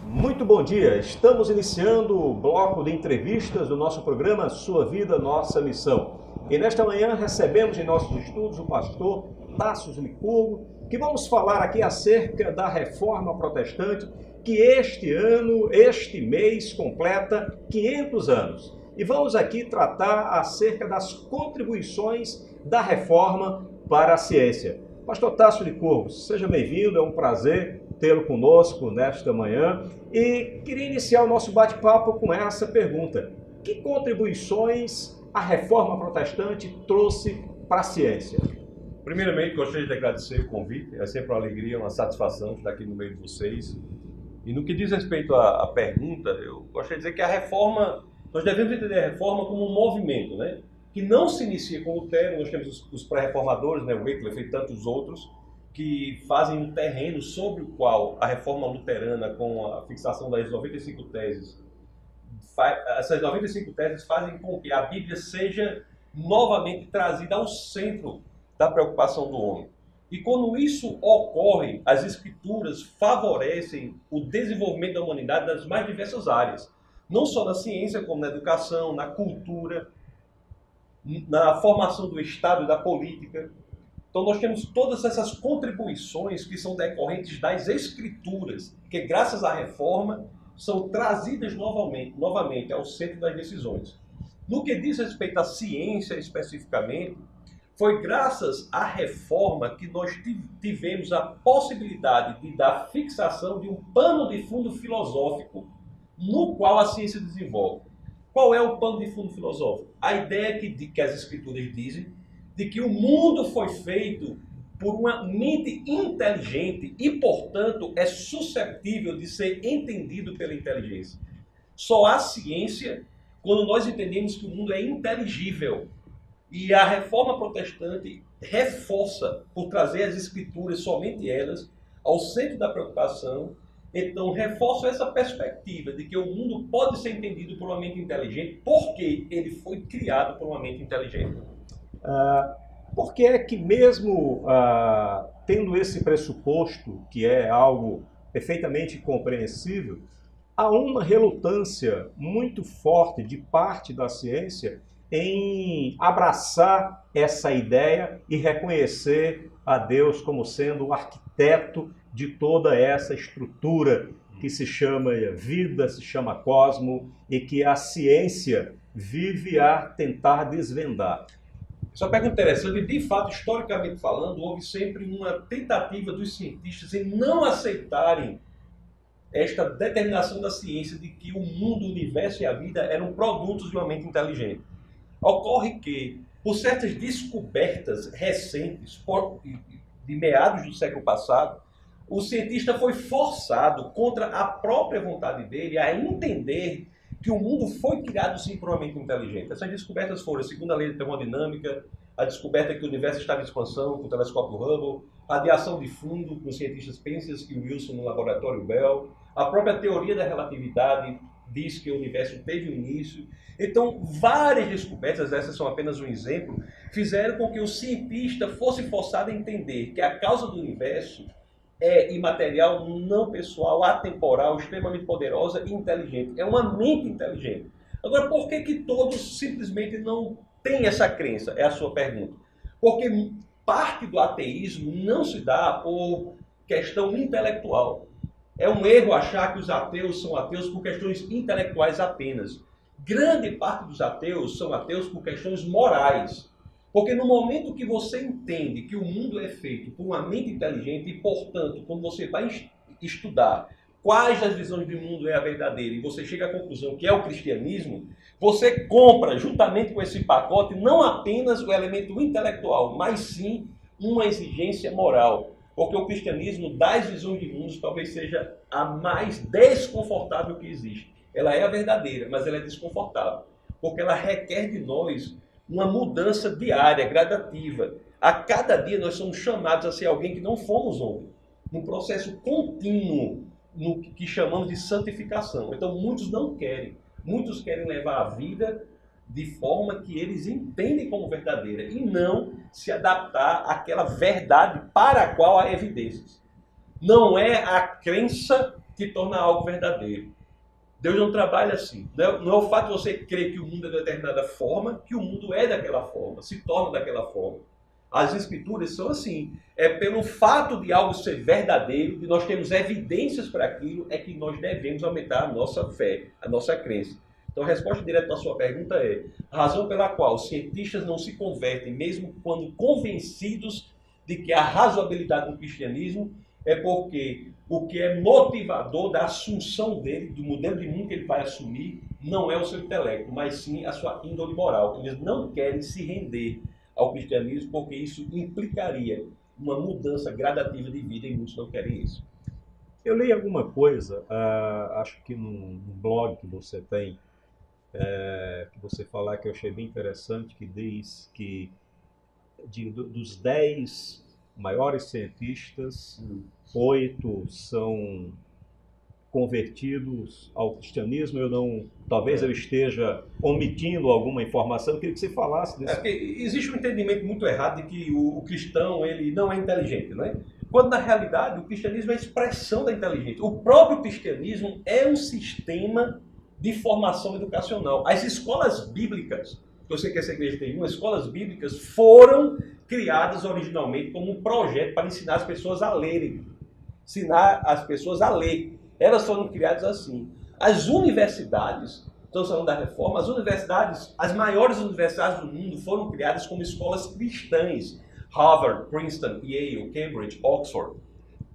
Muito bom dia, estamos iniciando o bloco de entrevistas do nosso programa Sua Vida, Nossa Missão. E nesta manhã recebemos em nossos estudos o pastor Tasso Licurgo, que vamos falar aqui acerca da Reforma Protestante, que este mês completa 500 anos. E vamos aqui tratar acerca das contribuições da Reforma para a ciência. Pastor Tasso Licurgo, seja bem-vindo, é um prazer tê-lo conosco nesta manhã. E queria iniciar o nosso bate-papo com essa pergunta: que contribuições a Reforma Protestante trouxe para a ciência? Primeiramente, gostaria de agradecer o convite. É sempre uma alegria, uma satisfação estar aqui no meio de vocês. E no que diz respeito à pergunta, eu gostaria de dizer que a reforma, nós devemos entender a reforma como um movimento, né? Que não se inicia com Lutero. Nós temos os pré-reformadores, né? Wycliffe e tantos outros, que fazem um terreno sobre o qual a reforma luterana, com a fixação das 95 teses, essas 95 teses fazem com que a Bíblia seja novamente trazida ao centro da preocupação do homem. E quando isso ocorre, as Escrituras favorecem o desenvolvimento da humanidade nas mais diversas áreas. Não só na ciência, como na educação, na cultura, na formação do Estado e da política. Então nós temos todas essas contribuições que são decorrentes das Escrituras, que graças à reforma são trazidas novamente ao centro das decisões. No que diz respeito à ciência especificamente, foi graças à reforma que nós tivemos a possibilidade da fixação de um pano de fundo filosófico no qual a ciência desenvolve. Qual é o pano de fundo filosófico? A ideia que as Escrituras dizem de que o mundo foi feito por uma mente inteligente e, portanto, é suscetível de ser entendido pela inteligência. Só há ciência quando nós entendemos que o mundo é inteligível. E a Reforma Protestante reforça por trazer as Escrituras, somente elas, ao centro da preocupação. Então, reforça essa perspectiva de que o mundo pode ser entendido por uma mente inteligente porque ele foi criado por uma mente inteligente. Por que é que mesmo tendo esse pressuposto, que é algo perfeitamente compreensível, há uma relutância muito forte de parte da ciência em abraçar essa ideia e reconhecer a Deus como sendo o arquiteto de toda essa estrutura que se chama vida, se chama cosmo, e que a ciência vive a tentar desvendar? Essa é uma pergunta interessante, e de fato, historicamente falando, houve sempre uma tentativa dos cientistas em não aceitarem esta determinação da ciência de que o mundo, o universo e a vida eram produtos de uma mente inteligente. Ocorre que, por certas descobertas recentes, de meados do século passado, o cientista foi forçado, contra a própria vontade dele, a entender que o mundo foi criado sim por uma mente inteligente. Essas descobertas foram a segunda lei da termodinâmica, a descoberta que o universo estava em expansão com o telescópio Hubble, a radiação de fundo com os cientistas Penzias e Wilson no laboratório Bell, a própria teoria da relatividade diz que o universo teve um início. Então, várias descobertas, essas são apenas um exemplo, fizeram com que o cientista fosse forçado a entender que a causa do universo é imaterial, não pessoal, atemporal, extremamente poderosa e inteligente. É uma mente inteligente. Agora, por que todos simplesmente não têm essa crença? É a sua pergunta. Porque parte do ateísmo não se dá por questão intelectual. É um erro achar que os ateus são ateus por questões intelectuais apenas. Grande parte dos ateus são ateus por questões morais. Porque no momento que você entende que o mundo é feito por uma mente inteligente e, portanto, quando você vai estudar quais das visões do mundo é a verdadeira e você chega à conclusão que é o cristianismo, você compra, juntamente com esse pacote, não apenas o elemento intelectual, mas sim uma exigência moral. Porque o cristianismo, das visões de mundo, talvez seja a mais desconfortável que existe. Ela é a verdadeira, mas ela é desconfortável. Porque ela requer de nós uma mudança diária, gradativa. A cada dia nós somos chamados a ser alguém que não fomos ontem. Num processo contínuo, no que chamamos de santificação. Então muitos não querem. Muitos querem levar a vida de forma que eles entendem como verdadeira e não se adaptar àquela verdade para a qual há evidências. Não é a crença que torna algo verdadeiro. Deus não trabalha assim. Não é o fato de você crer que o mundo é de determinada forma, que o mundo é daquela forma, se torna daquela forma. As escrituras são assim. É pelo fato de algo ser verdadeiro, de nós termos evidências para aquilo, é que nós devemos aumentar a nossa fé, a nossa crença. Então a resposta direta à sua pergunta é: a razão pela qual os cientistas não se convertem, mesmo quando convencidos de que há razoabilidade no cristianismo, é porque o que é motivador da assunção dele, do modelo de mundo que ele vai assumir, não é o seu intelecto, mas sim a sua índole moral. Eles não querem se render ao cristianismo porque isso implicaria uma mudança gradativa de vida e muitos não querem isso. Eu li alguma coisa, acho que num blog que você tem, que você falar, que eu achei bem interessante, que diz que dos 10 maiores cientistas, 8 são convertidos ao cristianismo. Talvez eu esteja omitindo alguma informação, eu queria que você falasse desse. Porque existe um entendimento muito errado de que o cristão ele não é inteligente, não é? Quando na realidade o cristianismo é a expressão da inteligência. O próprio cristianismo é um sistema de formação educacional. As escolas bíblicas, eu sei que essa igreja tem escolas bíblicas foram criadas originalmente como um projeto para ensinar as pessoas a lerem. Ensinar as pessoas a ler. Elas foram criadas assim. As universidades, estamos falando da reforma, as maiores universidades do mundo foram criadas como escolas cristãs. Harvard, Princeton, Yale, Cambridge, Oxford.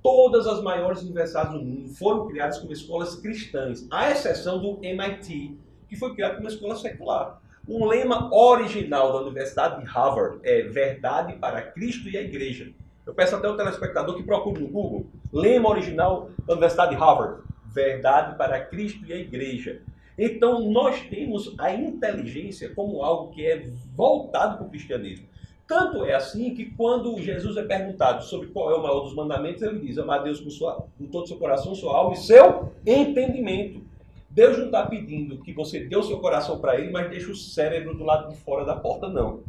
Todas as maiores universidades do mundo foram criadas como escolas cristãs, à exceção do MIT, que foi criado como uma escola secular. O lema original da Universidade de Harvard é Verdade para Cristo e a Igreja. Eu peço até ao telespectador que procure no Google. Lema original da Universidade de Harvard. Verdade para Cristo e a Igreja. Então, nós temos a inteligência como algo que é voltado para o cristianismo. Tanto é assim que quando Jesus é perguntado sobre qual é o maior dos mandamentos, ele diz: amar a Deus com todo o seu coração, sua alma e seu entendimento. Deus não está pedindo que você dê o seu coração para ele, mas deixe o cérebro do lado de fora da porta, não.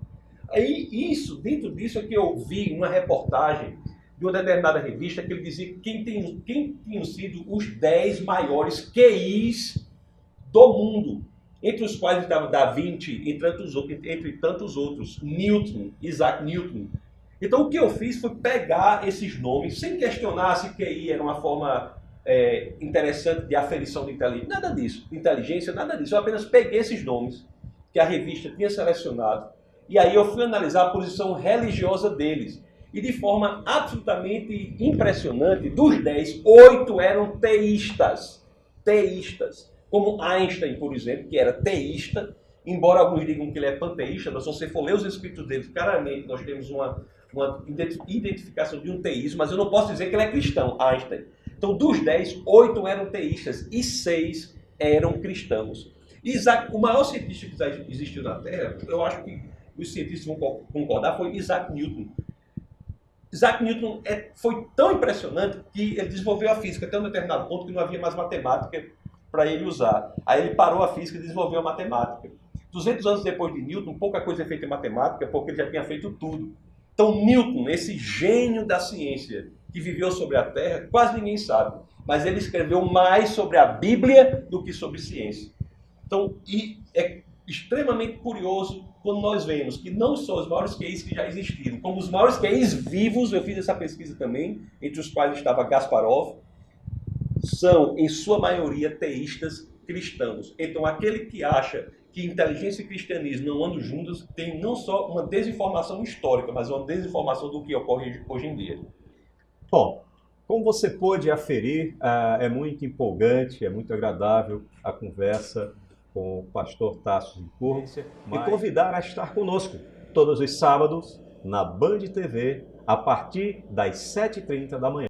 Aí, dentro disso é que eu vi uma reportagem de uma determinada revista que ele dizia quem tinham sido os 10 maiores QIs do mundo, entre os quais estava Da Vinci, entre tantos outros, Newton, Isaac Newton. Então o que eu fiz foi pegar esses nomes, sem questionar se QI era uma forma interessante de aferição de inteligência, nada disso. Eu apenas peguei esses nomes que a revista tinha selecionado, e aí eu fui analisar a posição religiosa deles. E de forma absolutamente impressionante, dos 10, 8 eram teístas. Teístas. Como Einstein, por exemplo, que era teísta, embora alguns digam que ele é panteísta, mas se você for ler os escritos dele, claramente nós temos uma identificação de um teísmo, mas eu não posso dizer que ele é cristão, Einstein. Então, dos 10, 8 eram teístas e 6 eram cristãos. O maior cientista que já existiu na Terra, eu acho que os cientistas vão concordar, foi Isaac Newton. Isaac Newton foi tão impressionante que ele desenvolveu a física até um determinado ponto que não havia mais matemática para ele usar. Aí ele parou a física e desenvolveu a matemática. 200 anos depois de Newton, pouca coisa é feita em matemática, porque ele já tinha feito tudo. Então Newton, esse gênio da ciência que viveu sobre a Terra, quase ninguém sabe. Mas ele escreveu mais sobre a Bíblia do que sobre ciência. Então, e é extremamente curioso quando nós vemos que não só os maiores QIs que já existiram, como os maiores QIs vivos, eu fiz essa pesquisa também, entre os quais estava Gasparov, são, em sua maioria, teístas cristãos. Então, aquele que acha que inteligência e cristianismo não andam juntos tem não só uma desinformação histórica, mas uma desinformação do que ocorre hoje em dia. Bom, como você pôde aferir, é muito empolgante, é muito agradável a conversa com o pastor Tasso Licurgo, e convidar a estar conosco todos os sábados na Band TV, a partir das 7h30 da manhã.